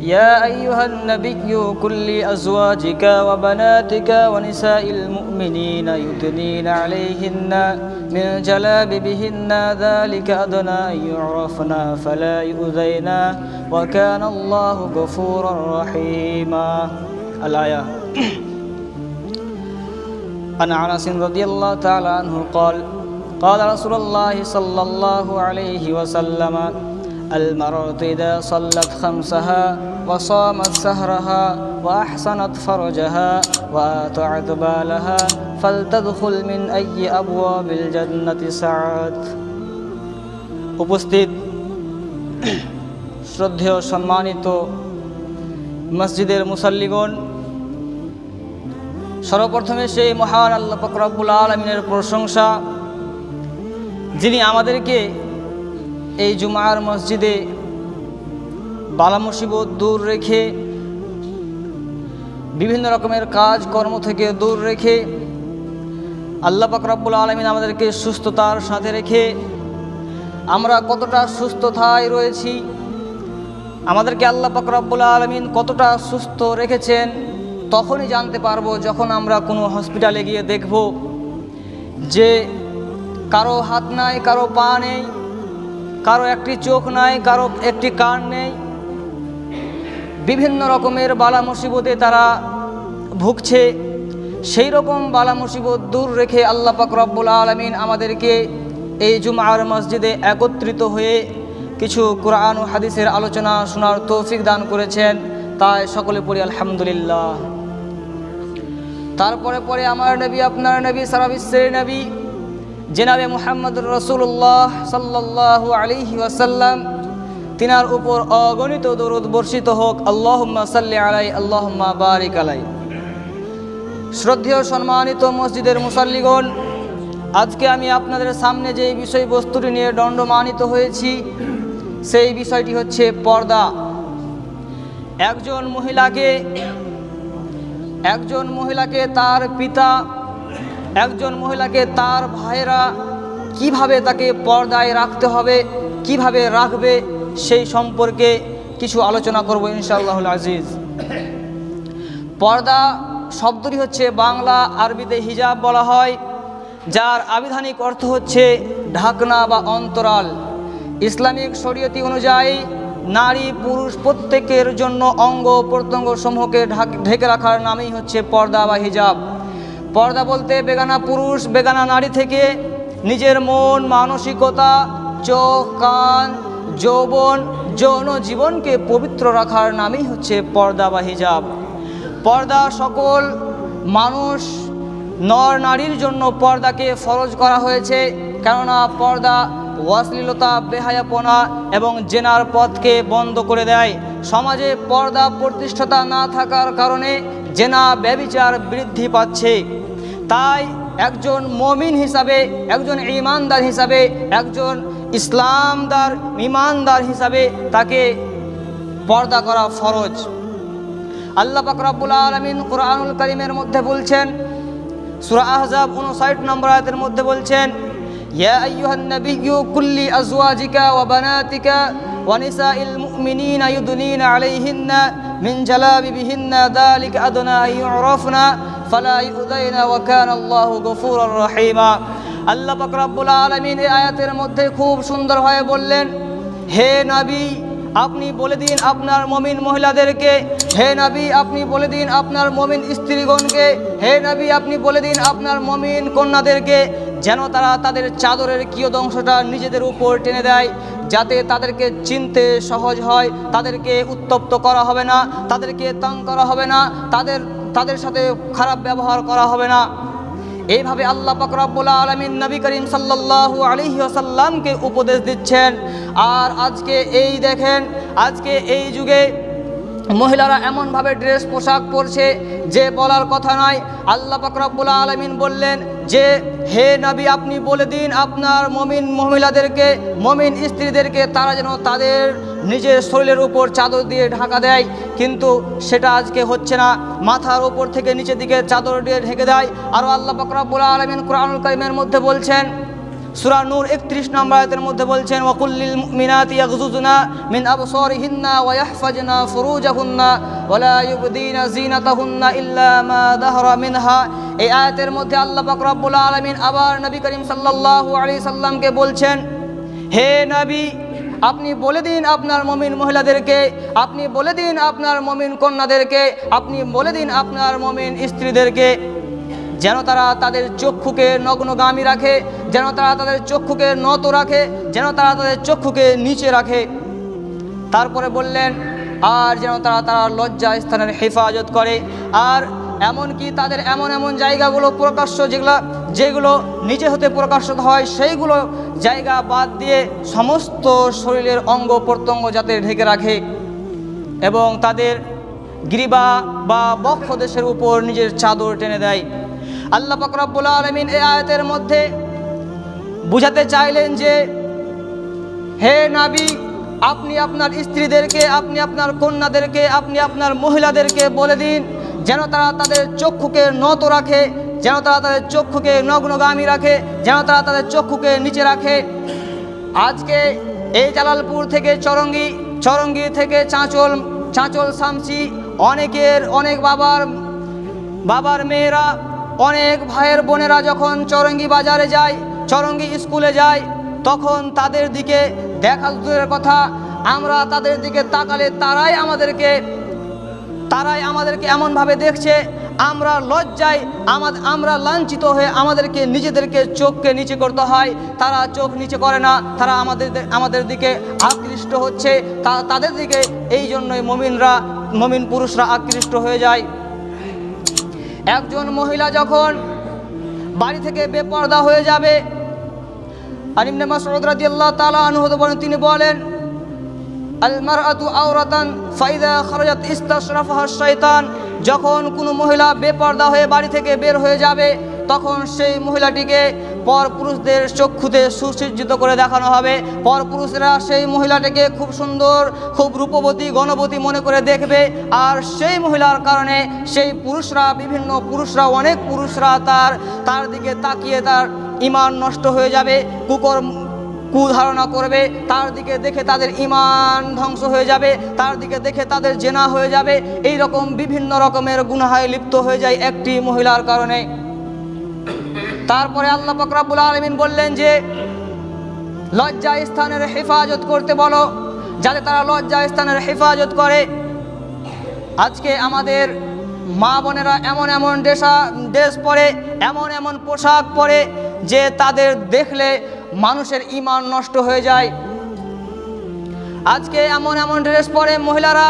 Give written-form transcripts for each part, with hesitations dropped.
يا أيها النبي قل لأزواجك وبناتك ونساء المؤمنين يدنين عليهن من جلابيبهن ذلك أدنى أن يعرفن فلا يؤذين وكان الله غفورا رحيما. الآية. عن أنس رضي الله تعالى عنه قال قال رسول الله صلى الله عليه وسلم المرأة إذا صلت خمسها وصامت سهرها وأحسنت فرجها وأطاعت بالها فلتدخل من أي أبواب الجنة سعت. উপস্থিত শ্রদ্ধেয় সম্মানিত মসজিদের মুসাল্লিগণ, সর্বপ্রথমে সেই মহান আল্লাহ পাক রব্বুল আলামিনের প্রশংসা, যিনি আমাদেরকে এই জুমার মসজিদে বালা মুসিবত দূর রেখে, বিভিন্ন রকমের কাজ কর্ম থেকে দূর রেখে, আল্লাহ পাক রব্বুল আলামিন আমাদেরকে সুস্থতার সাথে রেখে, আমরা কতটা সুস্থতায় রয়েছি, আমাদেরকে আল্লাহ পাক রব্বুল আলামিন কতটা সুস্থ রেখেছেন তখনই জানতে পারবো যখন আমরা কোনো হসপিটালে গিয়ে দেখব যে কারো হাত নাই, কারো পা নেই, কারো একটি চোখ নাই, কারো একটি কান নেই, বিভিন্ন রকমের বালা মুসিবতে তারা ভুগছে। সেই রকম বালা মুসিবত দূর রেখে আল্লাহ পাক রব্বুল আলামিন আমাদেরকে এই জুমার মসজিদে একত্রিত হয়ে কিছু কোরআন ও হাদিসের আলোচনা শোনার তৌফিক দান করেছেন, তাই সকলে পড়ি আলহামদুলিল্লাহ। তারপরে আমার নবী, আপনার নবী, সারা বিশ্বের নবী জনাবে মুহাম্মদুর রাসূলুল্লাহ সাল্লাল্লাহু আলাইহি ওয়াসাল্লাম, তিনার উপর অগণিত দরুদ বর্ষিত হোক। আল্লাহুম্মা সাল্লি আলাই, আল্লাহুম্মা বারিক আলাই। শ্রদ্ধেয় সম্মানিত মসজিদের মুসাল্লিগণ, আজকে আমি আপনাদের সামনে যে বিষয়বস্তুটি নিয়ে দণ্ডমানিত হয়েছি সেই বিষয়টি হচ্ছে পর্দা। একজন মহিলাকে তার পিতা, একজন মহিলাকে তার ভাইয়েরা কিভাবে তাকে পর্দায় রাখতে হবে, কিভাবে রাখবে, সেই সম্পর্কে কিছু আলোচনা করব ইনশাআল্লাহুল আজিজ। পর্দা শব্দটি হচ্ছে বাংলা, আরবিতে হিজাব বলা হয়, যার আবিধানিক অর্থ হচ্ছে ঢাকনা বা অন্তরাল। ইসলামিক শরীয়তি অনুযায়ী নারী পুরুষ প্রত্যেকের জন্য অঙ্গ প্রত্যঙ্গ সমূহকে ঢেকে রাখার নামই হচ্ছে পর্দা বা হিজাব। পর্দা বলতে বেগানা পুরুষ বেগানা নারী থেকে নিজের মন, মানসিকতা, চোখ, কান, যৌবন, যৌন জীবনকে পবিত্র রাখার নামই হচ্ছে পর্দা বা হিজাব। পর্দা সকল মানুষ, নর নারীর জন্য পর্দাকে ফরজ করা হয়েছে, কেননা পর্দা অশ্লীলতা, বেহায়াপনা এবং জেনার পথকে বন্ধ করে দেয়। সমাজে পর্দা প্রতিষ্ঠাতা না থাকার কারণে জেনা, ব্যভিচার বৃদ্ধি পাচ্ছে। তাই একজন মুমিন হিসাবে, একজন ঈমানদার হিসাবে, একজন ইসলামদার ঈমানদার হিসাবে তাকে পর্দা করা ফরজ। আল্লাহ পাক রব্বুল আলামিন কুরআনুল কারীমের মধ্যে বলছেন, সূরা আহজাব 59 নম্বর আয়াতের মধ্যে বলছেন, ইয়া আইয়ুহান নাবিয়্যু কুল্লি আজওয়াজিকা ওয়া বানাতিকা ওয়া নিসাইল মুমিনিনা ইউদনিনা আলাইহিন্না মিন জালাবিবিহিন্না যালিকা আদনা আন ইউরাফনা ফালা ইউযাইনা ওয়া কানা আল্লাহু গফুরার রহিমা। আল্লাহ পাক রব্বুল আলামিন এই আয়াতের মধ্যে খুব সুন্দরভাবে বললেন, হে নবী আপনি বলে দিন আপনার মুমিন মহিলাদেরকে, হে নবী আপনি বলে দিন আপনার মুমিন স্ত্রীগণকে, হে নবী আপনি বলে দিন আপনার মুমিন কন্যাদেরকে, যেন তারা তাদের চাদরের কিয়দংশটা নিজেদের উপর টেনে দেয়, যাতে তাদেরকে চিনতে সহজ হয়, তাদেরকে উত্তপ্ত করা হবে না, তাদেরকে তং করা হবে না, তাদের সাথে খারাপ ব্যবহার করা হবে না। এইভাবে আল্লাহ পাক রব্বুল আলামিন নবী করিম সাল্লাল্লাহু আলাইহি ওয়াসাল্লামকে উপদেশ দিচ্ছেন। আর আজকে এই দেখেন, আজকে এই যুগে মহিলারা এমনভাবে ড্রেস পোশাক পরছে যে বলার কথা নয়। আল্লাহ পাক রব্বুল আলামিন বললেন যে, হে নবী আপনি বলে দিন আপনার মুমিন মহিলাদেরকে, মুমিন স্ত্রীদেরকে, তারা যেন তাদের নিজের শরীরের উপর চাদর দিয়ে ঢাকা দেয়। কিন্তু সেটা আজকে হচ্ছে না, মাথার উপর থেকে নিচের দিকে চাদর দিয়ে ঢেকে দেয়। আর আল্লাহ পাক রব্বুল আলামিন কুরআনুল কারীমের মধ্যে বলছেন, সূরা নূর 31 নম্বর আয়াতের মধ্যে বলছেন, ওয়াকুল্লিল মুমিনাতি ইয়াগযুযনা মিন আবসারিহিন্না ওয়া ইয়াহফাজনা ফুরুজাহুন্না ওয়া লা ইউবদিনা যিনাতাহুন্না ইল্লা মা যাহারা মিনহা। এই আয়াতের মধ্যে আল্লাহ পাক রব্বুল আলামিন আবার নবী করিম সাল্লাল্লাহু আলাইহি সাল্লামকে বলছেন, হে নবী, আপনি বলে দিন আপনার মুমিন মহিলাদেরকে, আপনি বলে দিন আপনার মুমিন কন্যাদেরকে, আপনি বলে দিন আপনার মুমিন স্ত্রীদেরকে, যেন তারা তাদের চক্ষুকে নগ্নগামী রাখে, যেন তারা তাদের চক্ষুকে নত রাখে, যেন তারা তাদের চক্ষুকে নিচে রাখে। তারপরে বললেন, আর যেন তারা লজ্জা স্থানের হেফাজত করে, আর এমনকি তাদের এমন এমন জায়গাগুলো প্রকাশ্য যেগুলো নিচে হতে প্রকাশিত হয়, সেইগুলো জায়গা বাদ দিয়ে সমস্ত শরীরের অঙ্গ প্রত্যঙ্গ যাতে ঢেকে রাখে, এবং তাদের গ্রীবা বা বক্ষদেশের উপর নিজের চাদর টেনে দেয়। আল্লাহ পাক রব্বুল আলামিন এই আয়াতের মধ্যে বুঝাতে চাইলেন যে, হে নবী, আপনি আপনার স্ত্রীদেরকে, আপনি আপনার কন্যাদেরকে, আপনি আপনার মহিলাদেরকে বলে দিন যেন তারা তাদের চক্ষুকে নত রাখে, যেন তারা তাদের চক্ষুকে নগ্নগামী রাখে, যেন তারা তাদের চক্ষুকে নিচে রাখে। আজকে এই জালালপুর থেকে চরঙ্গি থেকে চাঁচল শামসি, অনেক বাবার মেয়েরা, অনেক ভাইয়ের বোনেরা যখন চরঙ্গি বাজারে যায়, চরঙ্গি স্কুলে যায়, তখন তাদের দিকে দেখা দূরের কথা, আমরা তাদের দিকে তাকালে তারাই আমাদেরকে এমনভাবে দেখছে, আমরা লজ্জায় আমরা লাঞ্ছিত হয়ে আমাদেরকে নিজেদেরকে চোখকে নিচে করতে হয়। তারা চোখ নিচে করে না, তারা আমাদের দিকে আকৃষ্ট হচ্ছে, তাদের দিকে এই জন্যই মুমিন পুরুষরা আকৃষ্ট হয়ে যায়। একজন মহিলা যখন বাড়ি থেকে বেপর্দা হয়ে যাবে, আর ইবনে মাসউদ রাদিয়াল্লাহু তাআলা আনহু তিনি বলেন, আল মারআতু আওরাতান ফাইদা খারাজাত ইস্তাশরাফাহা শাইতান। যখন কোনো মহিলা বেপর্দা হয়ে বাড়ি থেকে বের হয়ে যাবে, তখন সেই মহিলাটিকে পরপুরুষদের চক্ষুতে সুসজ্জিত করে দেখানো হবে। পরপুরুষরা সেই মহিলাটিকে খুব সুন্দর, খুব রূপবতী, গণবতী মনে করে দেখবে, আর সেই মহিলার কারণে সেই অনেক পুরুষরা তার দিকে তাকিয়ে তার ঈমান নষ্ট হয়ে যাবে, কুধারণা করবে, তার দিকে দেখে তাদের ঈমান ধ্বংস হয়ে যাবে, তার দিকে দেখে তাদের জেনা হয়ে যাবে। এই রকম বিভিন্ন রকমের গুনাহে লিপ্ত হয়ে যায় একটি মহিলার কারণে। তারপরে আল্লাহ পাক রব্বুল আলামিন বললেন যে, লজ্জা স্থানের হেফাজত করতে বলো, যাতে তারা লজ্জা স্থানের হেফাজত করে। আজকে আমাদের মা বোনেরা এমন ড্রেস পরে, এমন পোশাক পরে যে তাদের দেখলে মানুষের ঈমান নষ্ট হয়ে যায়। আজকে এমন ড্রেস পরে মহিলারা,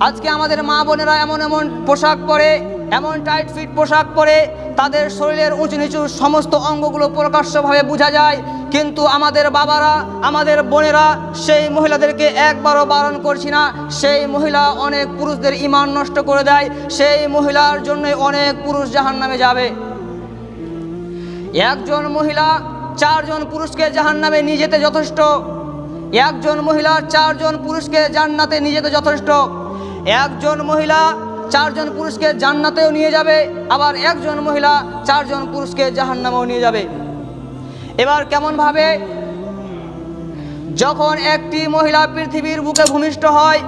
আজকে আমাদের মা বোনেরা এমন পোশাক পরে, এমন টাইট ফিট পোশাক পরে, তাদের শরীরের উঁচু নিচু সমস্ত অঙ্গগুলো প্রকাশ্যভাবে বোঝা যায়। কিন্তু আমাদের বাবারা, আমাদের বোনেরা সেই মহিলাদেরকে একবারও বারণ করছি না, সেই মহিলা অনেক পুরুষদের ঈমান নষ্ট করে দেয়, সেই মহিলার জন্য অনেক পুরুষ জাহান্নামে যাবে। একজন মহিলা 4 জন পুরুষকে জাহান্নামে নিয়ে যেতে যথেষ্ট, একজন মহিলা 4 জন পুরুষকে জান্নাতে নিয়ে যেতে যথেষ্ট। একজন মহিলা 4 জন পুরুষকে জান্নাতেও নিয়ে যাবে, আবার একজন মহিলা 4 জন পুরুষকে জাহান্নামেও নিয়ে যাবে। এবার কেমন ভাবে, যখন একটি মহিলা পৃথিবীর বুকে ভূমিষ্ঠ হয়,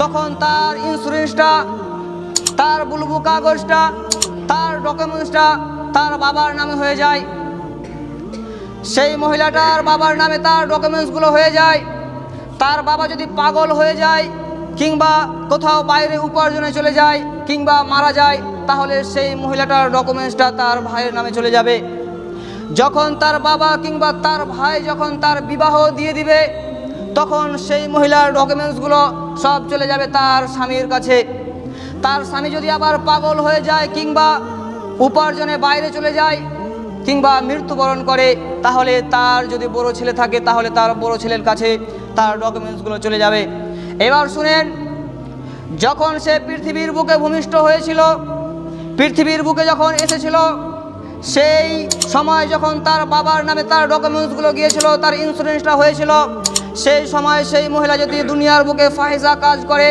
তখন তার ইন্স্যুরেন্সটা, তার বুলবু কাগজটা, তার ডকুমেন্টসটা তার বাবার নামে হয়ে যায়। সেই মহিলাটার বাবার নামে তার ডকুমেন্টসগুলো হয়ে যায়। তার বাবা যদি পাগল হয়ে যায়, কিংবা কোথাও বাইরে উপার্জনে চলে যায়, কিংবা মারা যায়, তাহলে সেই মহিলাটার ডকুমেন্টসটা তার ভাইয়ের নামে চলে যাবে। যখন তার বাবা কিংবা তার ভাই যখন তার বিবাহ দিয়ে দিবে, তখন সেই মহিলার ডকুমেন্টসগুলো সব চলে যাবে তার স্বামীর কাছে। তার স্বামী যদি আবার পাগল হয়ে যায়, কিংবা উপার্জনে বাইরে চলে যায়, কিংবা মৃত্যুবরণ করে, তাহলে তার যদি বড় ছেলে থাকে, তাহলে তার বড় ছেলের কাছে তার ডকুমেন্টসগুলো চলে যাবে। এবার শুনেন, যখন সে পৃথিবীর বুকে ভূমিষ্ঠ হয়েছিল, পৃথিবীর বুকে যখন এসেছিল, সেই সময় যখন তার বাবার নামে তার ডকুমেন্টসগুলো গিয়েছিল, তার ইন্স্যুরেন্সটা হয়েছিল, সেই সময় সেই মহিলা যদি দুনিয়ার বুকে ফাহিশা কাজ করে,